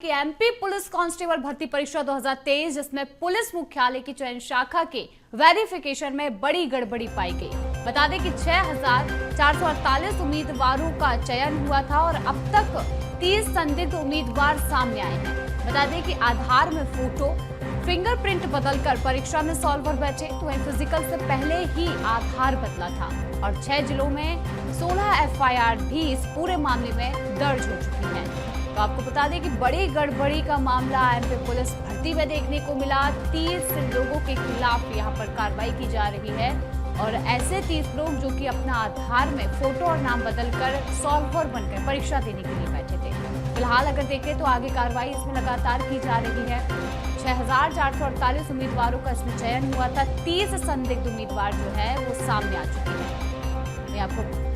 कि MP police constable भर्ती परीक्षा 2023 जिसमें पुलिस मुख्यालय की चयन शाखा के वेरिफिकेशन में बड़ी गड़बड़ी पाई गई। बता दें कि 6,448 उम्मीदवारों का चयन हुआ था और अब तक 30 संदिग्ध उम्मीदवार सामने आए हैं। बता दें कि आधार में फोटो फिंगरप्रिंट बदलकर परीक्षा में सॉल्वर बैठे, तो वहीं फिजिकल से पहले ही आधार बदला था और 6 जिलों में 16 एफआईआर भी इस पूरे मामले में दर्ज हो चुकी है। तो आपको बता दें कि बड़ी गड़बड़ी का मामला एमपी पुलिस भर्ती में देखने को मिला। 30 लोगों के खिलाफ यहां पर कार्रवाई की जा रही है और ऐसे 30 लोग जो कि अपना आधार में फोटो और नाम बदलकर सॉल्वर बनकर परीक्षा देने के लिए बैठे थे। फिलहाल अगर देखें तो आगे कार्रवाई इसमें लगातार की जा रही है। 6,448 उम्मीदवारों का इसमें चयन हुआ था। 30 संदिग्ध उम्मीदवार जो है वो सामने आ चुके हैं। मैं आपको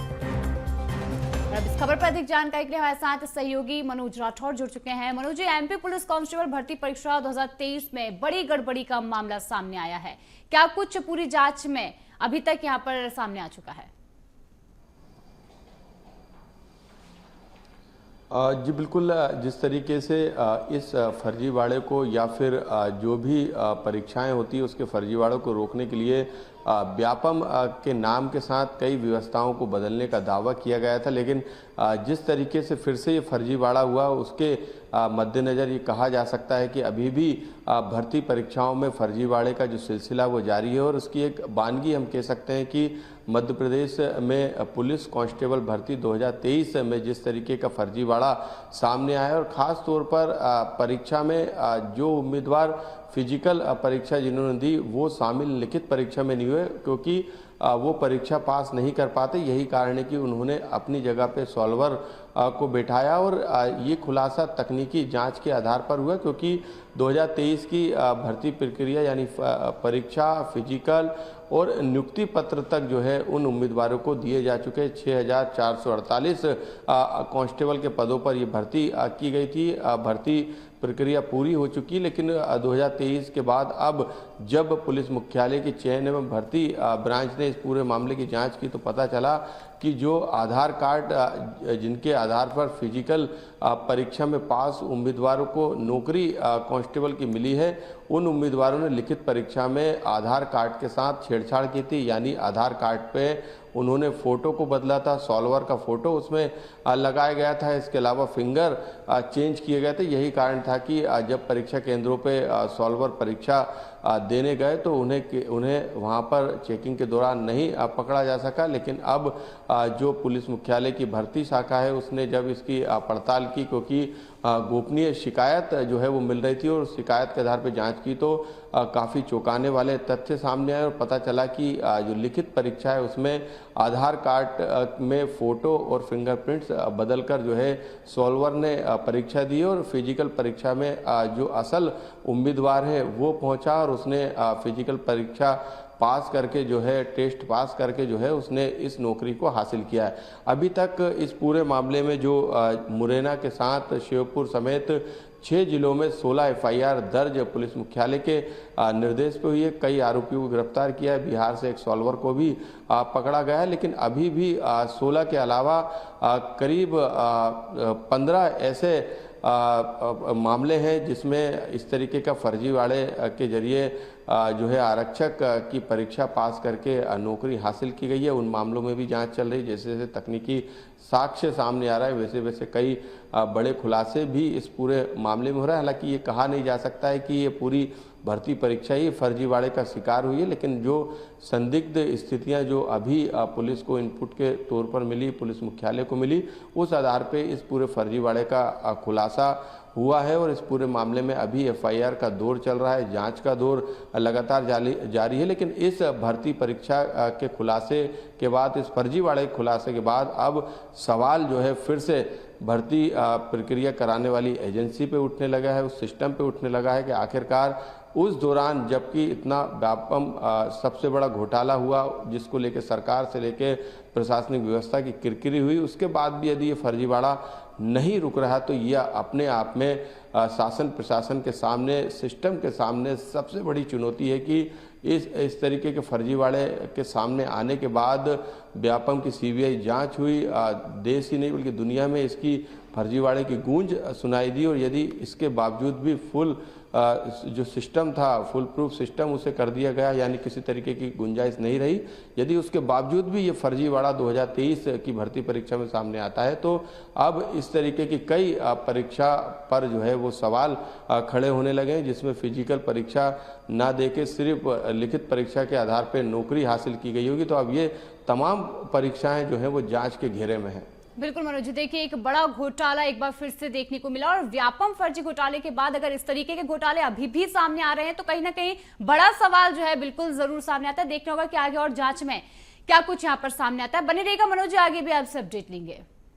अब इस खबर पर अधिक जानकारी के लिए हमारे साथ सहयोगी मनोज राठौर जुड़ चुके हैं। Manoj ji, MP police constable भर्ती परीक्षा 2023 में बड़ी गड़बड़ी का मामला सामने आया है। क्या कुछ पूरी जांच में अभी तक यहां पर सामने आ चुका है? जी बिल्कुल, जिस तरीके से इस फर्जीवाड़े को या फिर जो भी परीक्षाएं होती है उसके फर्जीवाड़ों को रोकने के लिए व्यापम के नाम के साथ कई व्यवस्थाओं को बदलने का दावा किया गया था, लेकिन जिस तरीके से फिर से ये फर्जीवाड़ा हुआ उसके मद्देनज़र ये कहा जा सकता है कि अभी भी भर्ती परीक्षाओं में फर्जीवाड़े का जो सिलसिला वो जारी है और उसकी एक वानगी हम कह सकते हैं कि मध्य प्रदेश में पुलिस कांस्टेबल भर्ती 2023 में जिस तरीके का फर्जीवाड़ा सामने आया और ख़ास तौर पर परीक्षा में जो उम्मीदवार फिजिकल परीक्षा जिन्होंने दी वो शामिल लिखित परीक्षा में नहीं हुए क्योंकि वो परीक्षा पास नहीं कर पाते। यही कारण है कि उन्होंने अपनी जगह पे सॉल्वर को बैठाया और ये खुलासा तकनीकी जांच के आधार पर हुआ क्योंकि 2023 की भर्ती प्रक्रिया यानी परीक्षा, फिजिकल और नियुक्ति पत्र तक जो है उन उम्मीदवारों को दिए जा चुके 6,448 कांस्टेबल के पदों पर ये भर्ती की गई थी। भर्ती प्रक्रिया पूरी हो चुकी, लेकिन 2023 के बाद अब जब पुलिस मुख्यालय की चयन एवं भर्ती ब्रांच ने इस पूरे मामले की जांच की तो पता चला कि जो आधार कार्ड जिनके आधार पर फिजिकल परीक्षा में पास उम्मीदवारों को नौकरी कांस्टेबल की मिली है, उन उम्मीदवारों ने लिखित परीक्षा में आधार कार्ड के साथ छेड़छाड़ की थी, यानी आधार कार्ड पे उन्होंने फ़ोटो को बदला था, सॉल्वर का फ़ोटो उसमें लगाया गया था। इसके अलावा फिंगर चेंज किए गए थे। यही कारण था कि जब परीक्षा केंद्रों पे सॉल्वर परीक्षा देने गए तो उन्हें वहां पर चेकिंग के दौरान नहीं पकड़ा जा सका, लेकिन अब जो पुलिस मुख्यालय की भर्ती शाखा है उसने जब इसकी पड़ताल की क्योंकि गोपनीय शिकायत जो है वो मिल रही थी और शिकायत के आधार पर जांच की तो काफ़ी चौंकाने वाले तथ्य सामने आए और पता चला कि जो लिखित परीक्षा है उसमें आधार कार्ड में फ़ोटो और फिंगरप्रिंट्स बदलकर जो है सॉल्वर ने परीक्षा दी और फिजिकल परीक्षा में जो असल उम्मीदवार है वो पहुंचा और उसने फिजिकल परीक्षा पास करके जो है टेस्ट पास करके जो है उसने इस नौकरी को हासिल किया है। अभी तक इस पूरे मामले में जो मुरैना के साथ श्योपुर समेत 6 जिलों में 16 एफआईआर दर्ज पुलिस मुख्यालय के निर्देश पे हुई है। कई आरोपियों को गिरफ्तार किया है। बिहार से एक सॉल्वर को भी पकड़ा गया है, लेकिन अभी भी 16 के अलावा करीब 15 ऐसे मामले हैं जिसमें इस तरीके का फर्जीवाड़े के जरिए जो है आरक्षक की परीक्षा पास करके नौकरी हासिल की गई है। उन मामलों में भी जांच चल रही है। जैसे जैसे तकनीकी साक्ष्य सामने आ रहा है वैसे वैसे कई बड़े खुलासे भी इस पूरे मामले में हो रहा है। हालांकि ये कहा नहीं जा सकता है कि ये पूरी भर्ती परीक्षा ही फर्जीवाड़े का शिकार हुई है, लेकिन जो संदिग्ध स्थितियां जो अभी पुलिस को इनपुट के तौर पर मिली, पुलिस मुख्यालय को मिली, उस आधार पे इस पूरे फर्जीवाड़े का खुलासा हुआ है और इस पूरे मामले में अभी एफआईआर का दौर चल रहा है, जांच का दौर लगातार जारी है। लेकिन इस भर्ती परीक्षा के खुलासे के बाद, इस फर्जीवाड़े के खुलासे के बाद अब सवाल जो है फिर से भर्ती प्रक्रिया कराने वाली एजेंसी पे उठने लगा है, उस सिस्टम पे उठने लगा है कि आखिरकार उस दौरान जबकि इतना व्यापम सबसे बड़ा घोटाला हुआ जिसको लेकर सरकार से लेकर प्रशासनिक व्यवस्था की किरकिरी हुई, उसके बाद भी यदि ये फर्जीवाड़ा नहीं रुक रहा तो यह अपने आप में शासन प्रशासन के सामने, सिस्टम के सामने सबसे बड़ी चुनौती है कि इस तरीके के फर्जीवाड़े के सामने आने के बाद व्यापम की सीबीआई जांच हुई, देश ही नहीं बल्कि दुनिया में इसकी फर्जीवाड़े की गूंज सुनाई दी। और यदि इसके बावजूद भी फुल जो सिस्टम था, फुल प्रूफ सिस्टम उसे कर दिया गया, यानी किसी तरीके की गुंजाइश नहीं रही, यदि उसके बावजूद भी ये फर्जीवाड़ा 2023 की भर्ती परीक्षा में सामने आता है, तो अब इस तरीके की कई परीक्षा पर जो है वो सवाल खड़े होने लगे हैं, जिसमें फिजिकल परीक्षा ना देके सिर्फ लिखित परीक्षा के आधार पर नौकरी हासिल की गई होगी। तो अब ये तमाम परीक्षाएं जो है वो जांच के घेरे में है। बिल्कुल मनोज जी, देखिए एक बड़ा घोटाला एक बार फिर से देखने को मिला, और व्यापम फर्जी घोटाले के बाद अगर इस तरीके के घोटाले अभी भी सामने आ रहे हैं तो कहीं ना कहीं बड़ा सवाल जो है बिल्कुल जरूर सामने आता है। देखना होगा कि आगे और जांच में क्या कुछ यहाँ पर सामने आता है। बने रहेगा मनोज जी, आगे भी आपसे अपडेट लेंगे।